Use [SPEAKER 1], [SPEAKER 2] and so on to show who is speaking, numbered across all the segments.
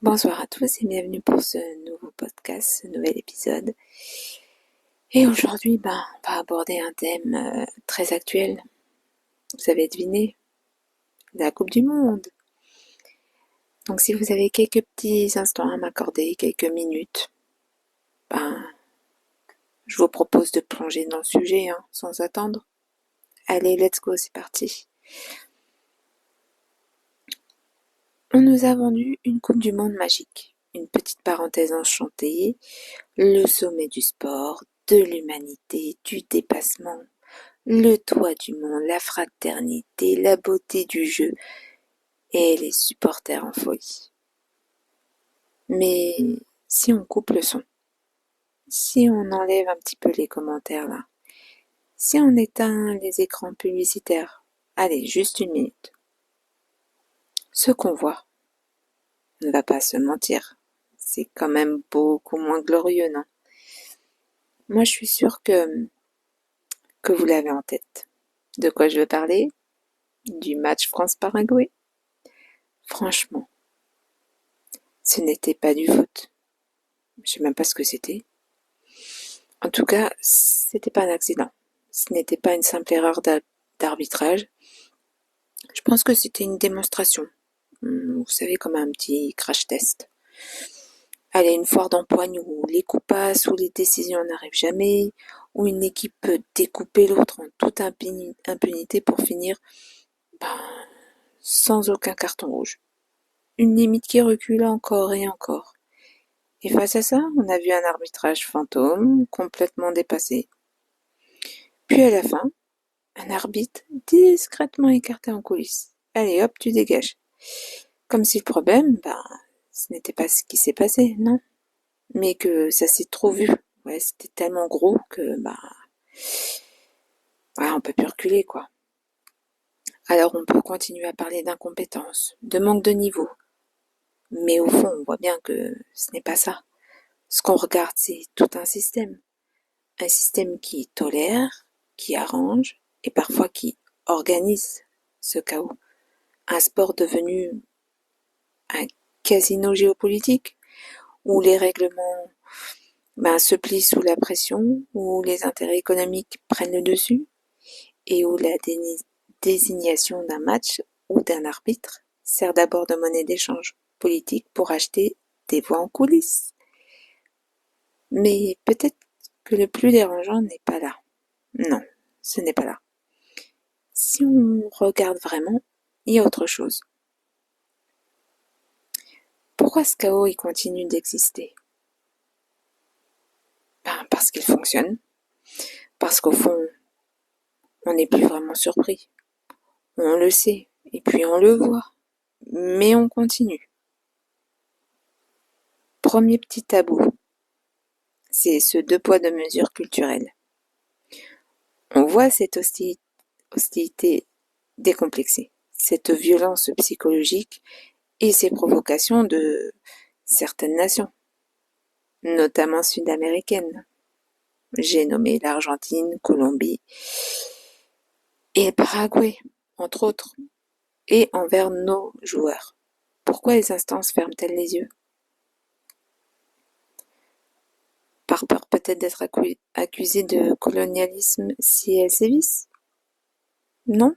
[SPEAKER 1] Bonsoir à tous et bienvenue pour ce nouveau podcast, ce nouvel épisode. Et aujourd'hui, on va aborder un thème très actuel. Vous avez deviné, la Coupe du Monde. Donc si vous avez quelques petits instants à m'accorder, quelques minutes, ben, je vous propose de plonger dans le sujet sans attendre. Allez, let's go, c'est parti. On nous a vendu une Coupe du Monde magique. Une petite parenthèse enchantée, le sommet du sport, de l'humanité, du dépassement, le toit du monde, la fraternité, la beauté du jeu et les supporters en folie. Mais si on coupe le son, si on enlève un petit peu les commentaires là, si on éteint les écrans publicitaires, allez, juste une minute. Ce qu'on voit, on ne va pas se mentir, c'est quand même beaucoup moins glorieux, non? Moi, je suis sûre que vous l'avez en tête. De quoi je veux parler? Du match France-Paraguay. Franchement, ce n'était pas du foot. Je sais même pas ce que c'était. En tout cas, c'était pas un accident. Ce n'était pas une simple erreur d'arbitrage. Je pense que c'était une démonstration. Vous savez, comme un petit crash test. Allez, une foire d'empoigne où les coups passent, où les décisions n'arrivent jamais, où une équipe peut découper l'autre en toute impunité pour finir ben, sans aucun carton rouge. Une limite qui recule encore et encore. Et face à ça, on a vu un arbitrage fantôme, complètement dépassé. Puis à la fin, un arbitre discrètement écarté en coulisses. Allez hop, tu dégages. Comme si le problème, ce n'était pas ce qui s'est passé, non. Mais que ça s'est trop vu. Ouais, c'était tellement gros que, ouais, on peut plus reculer, quoi. Alors on peut continuer à parler d'incompétence, de manque de niveau. Mais au fond, on voit bien que ce n'est pas ça. Ce qu'on regarde, c'est tout un système. Un système qui tolère, qui arrange et parfois qui organise ce chaos. Un sport devenu un casino géopolitique où les règlements se plient sous la pression, où les intérêts économiques prennent le dessus et où la désignation d'un match ou d'un arbitre sert d'abord de monnaie d'échange politique pour acheter des voix en coulisses. Mais peut-être que le plus dérangeant n'est pas là. Non, ce n'est pas là. Si on regarde vraiment, il y a autre chose. Pourquoi ce chaos il continue d'exister? Parce qu'il fonctionne, parce qu'au fond, on n'est plus vraiment surpris. On le sait, et puis on le voit, mais on continue. Premier petit tabou, c'est ce deux poids deux mesures culturelles. On voit cette hostilité décomplexée, cette violence psychologique et ces provocations de certaines nations, notamment sud-américaines. J'ai nommé l'Argentine, Colombie et le Paraguay, entre autres, et envers nos joueurs. Pourquoi les instances ferment-elles les yeux? Par peur peut-être d'être accusées de colonialisme si elles sévissent? Non?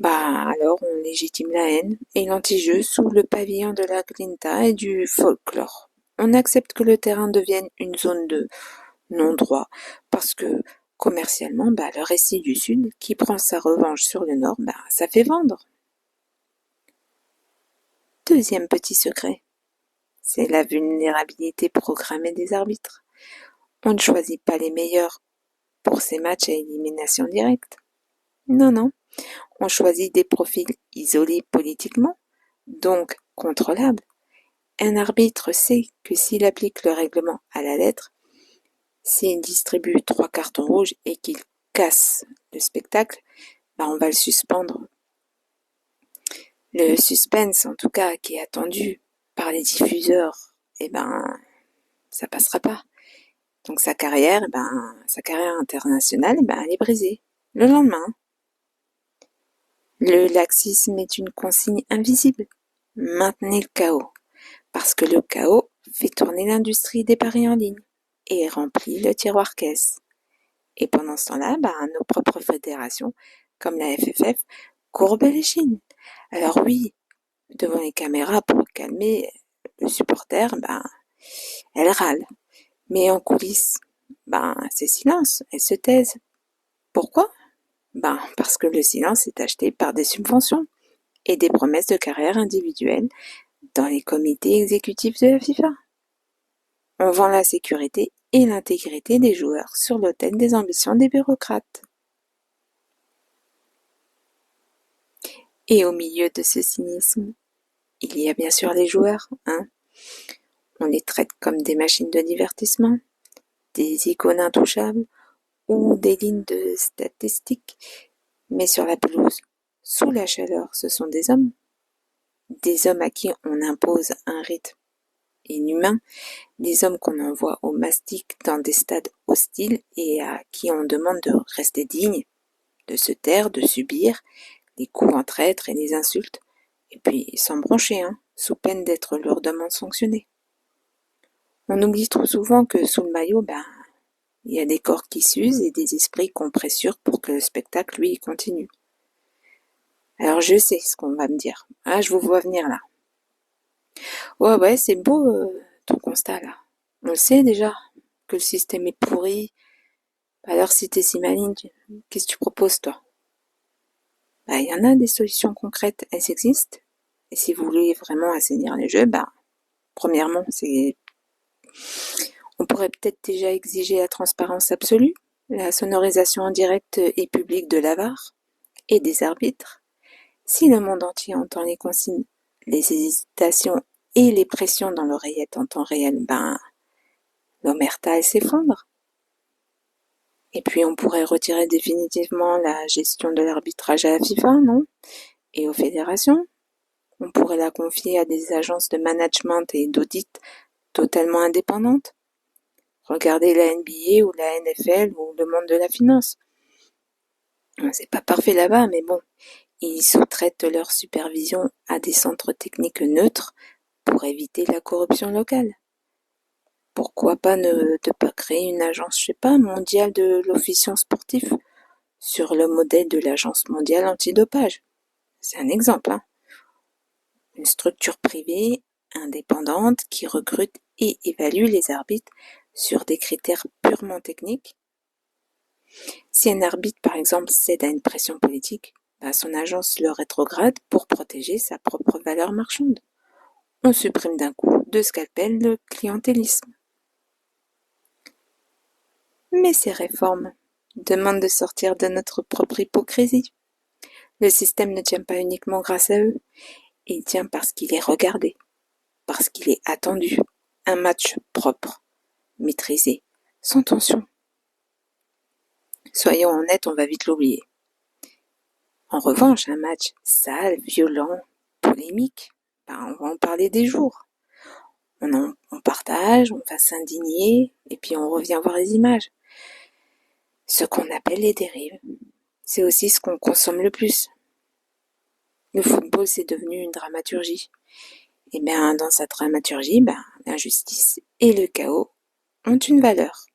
[SPEAKER 1] Alors on légitime la haine et l'anti-jeu sous le pavillon de la grinta et du folklore. On accepte que le terrain devienne une zone de non-droit parce que commercialement, le récit du Sud qui prend sa revanche sur le Nord, ça fait vendre. Deuxième petit secret, c'est la vulnérabilité programmée des arbitres. On ne choisit pas les meilleurs pour ces matchs à élimination directe. Non, non. On choisit des profils isolés politiquement, donc contrôlables. Un arbitre sait que s'il applique le règlement à la lettre, s'il distribue 3 cartons rouges et qu'il casse le spectacle, on va le suspendre. Le suspense, en tout cas, qui est attendu par les diffuseurs, ça passera pas. Donc sa carrière internationale, elle est brisée. Le lendemain, le laxisme est une consigne invisible. Maintenez le chaos, parce que le chaos fait tourner l'industrie des paris en ligne et remplit le tiroir caisse. Et pendant ce temps-là, nos propres fédérations, comme la FFF, courbent les chines. Alors oui, devant les caméras pour calmer le supporter, elle râle. Mais en coulisses, c'est silence, elle se taise. Pourquoi? Parce que le silence est acheté par des subventions et des promesses de carrière individuelle dans les comités exécutifs de la FIFA. On vend la sécurité et l'intégrité des joueurs sur l'autel des ambitions des bureaucrates. Et au milieu de ce cynisme, il y a bien sûr les joueurs, hein. On les traite comme des machines de divertissement, des icônes intouchables ou des lignes de statistiques. Mais sur la pelouse, sous la chaleur, ce sont des hommes à qui on impose un rythme inhumain, des hommes qu'on envoie au mastic dans des stades hostiles et à qui on demande de rester digne, de se taire, de subir les coups en traître et les insultes, et puis sans broncher, hein, sous peine d'être lourdement sanctionné. On oublie trop souvent que sous le maillot, il y a des corps qui s'usent et des esprits qu'on pressure pour que le spectacle, lui, continue. Alors je sais ce qu'on va me dire. Ah, je vous vois venir là. Ouais, c'est beau ton constat là. On le sait déjà que le système est pourri. Alors si t'es si maligne, qu'est-ce que tu proposes toi? Il y en a des solutions concrètes, elles existent. Et si vous voulez vraiment assainir les jeux, premièrement, on pourrait peut-être déjà exiger la transparence absolue, la sonorisation en direct et publique de la VAR et des arbitres. Si le monde entier entend les consignes, les hésitations et les pressions dans l'oreillette en temps réel, l'omerta elle s'effondre. Et puis on pourrait retirer définitivement la gestion de l'arbitrage à la FIFA, non? Et aux fédérations. On pourrait la confier à des agences de management et d'audit totalement indépendantes. Regardez la NBA ou la NFL ou le monde de la finance. C'est pas parfait là-bas, mais bon, ils sous-traitent leur supervision à des centres techniques neutres pour éviter la corruption locale. Pourquoi pas ne pas créer une agence, je sais pas, mondiale de l'officiant sportif sur le modèle de l'agence mondiale antidopage? C'est un exemple, hein. Une structure privée, indépendante, qui recrute et évalue les arbitres sur des critères purement techniques. Si un arbitre, par exemple, cède à une pression politique, son agence le rétrograde pour protéger sa propre valeur marchande. On supprime d'un coup de scalpel le clientélisme. Mais ces réformes demandent de sortir de notre propre hypocrisie. Le système ne tient pas uniquement grâce à eux, il tient parce qu'il est regardé, parce qu'il est attendu. Un match propre, maîtrisé, sans tension. Soyons honnêtes, on va vite l'oublier. En revanche, un match sale, violent, polémique, on va en parler des jours. On partage, on va s'indigner, et puis on revient voir les images. Ce qu'on appelle les dérives. C'est aussi ce qu'on consomme le plus. Le football, c'est devenu une dramaturgie. Et dans sa dramaturgie, l'injustice et le chaos ont une valeur.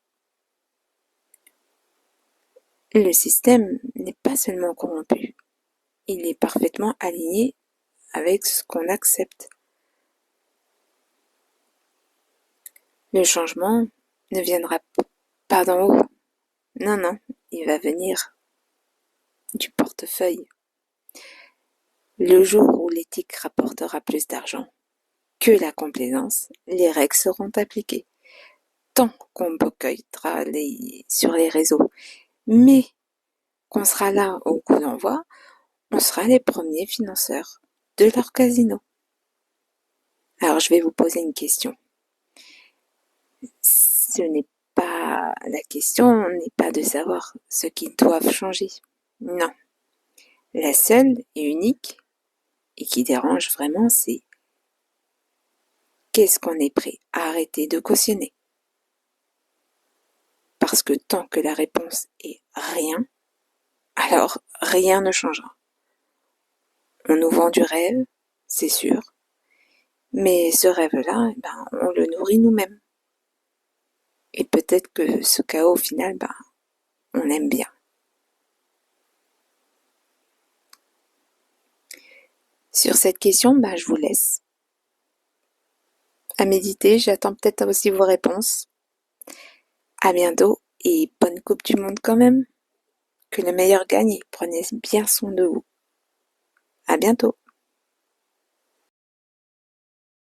[SPEAKER 1] Le système n'est pas seulement corrompu, il est parfaitement aligné avec ce qu'on accepte. Le changement ne viendra pas d'en haut. Non, il va venir du portefeuille. Le jour où l'éthique rapportera plus d'argent que la complaisance, les règles seront appliquées. Tant qu'on boycottera sur les réseaux, mais qu'on sera là au coup d'envoi, on sera les premiers financeurs de leur casino. Alors je vais vous poser une question. La question n'est pas de savoir ce qu'ils doivent changer. Non. La seule et unique, et qui dérange vraiment, c'est qu'est-ce qu'on est prêt à arrêter de cautionner? Parce que tant que la réponse est rien, alors rien ne changera. On nous vend du rêve, c'est sûr, Mais ce rêve-là, on le nourrit nous-mêmes. Et peut-être que ce chaos, au final, on aime bien. Sur cette question, je vous laisse à méditer. J'attends peut-être aussi vos réponses. À bientôt et bonne Coupe du Monde quand même. Que le meilleur gagne et prenez bien soin de vous. À bientôt.